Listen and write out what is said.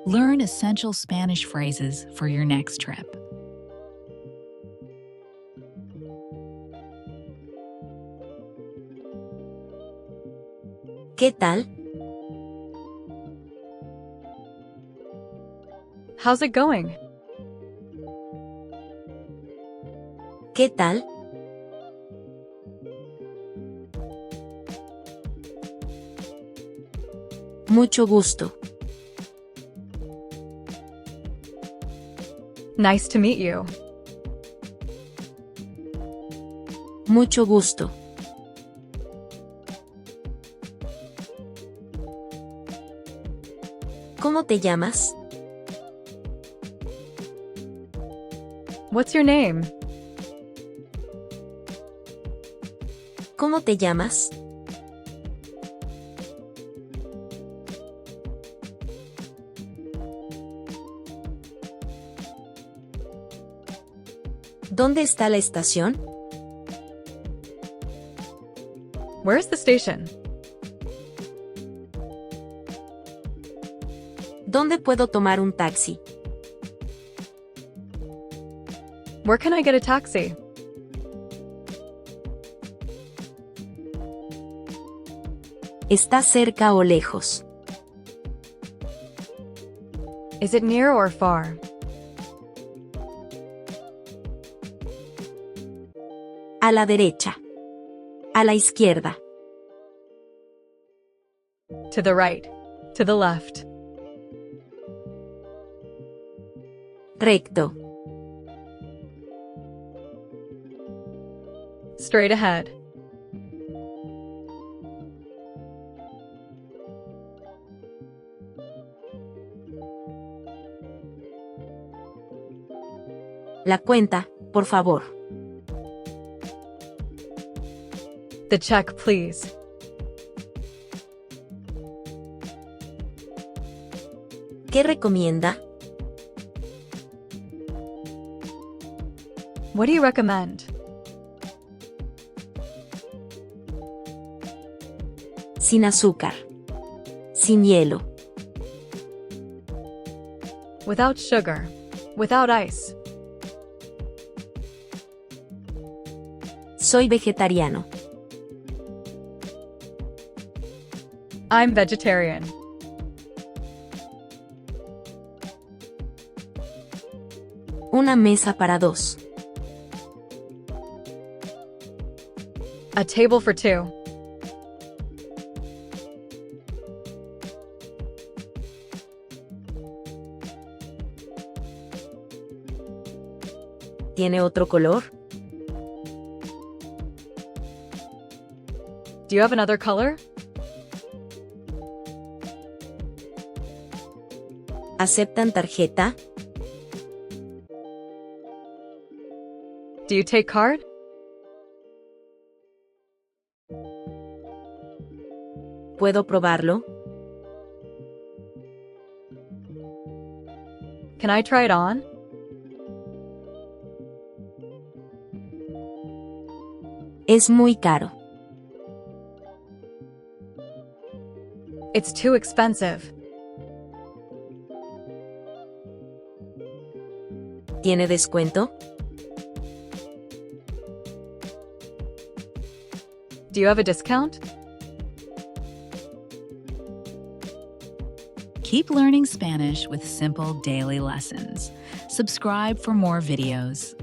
Learn essential Spanish phrases for your next trip. ¿Qué tal? How's it going? ¿Qué tal? Mucho gusto. Nice to meet you. Mucho gusto. ¿Cómo te llamas? What's your name? ¿Cómo te llamas? ¿Dónde está la estación? Where's the station? ¿Dónde puedo tomar un taxi? Where can I get a taxi? ¿Está cerca o lejos? Is it near or far? A la derecha. A la izquierda. To the right. To the left. Recto. Straight ahead. La cuenta, por favor. The check, please. ¿Qué recomienda? What do you recommend? Sin azúcar. Sin hielo. Without sugar. Without ice. Soy vegetariano. I'm vegetarian. Una mesa para dos. A table for two. ¿Tiene otro color? Do you have another color? ¿Aceptan tarjeta? Do you take card? ¿Puedo probarlo? Can I try it on? Es muy caro. It's too expensive. ¿Tiene descuento? Do you have a discount? Keep learning Spanish with simple daily lessons. Subscribe for more videos.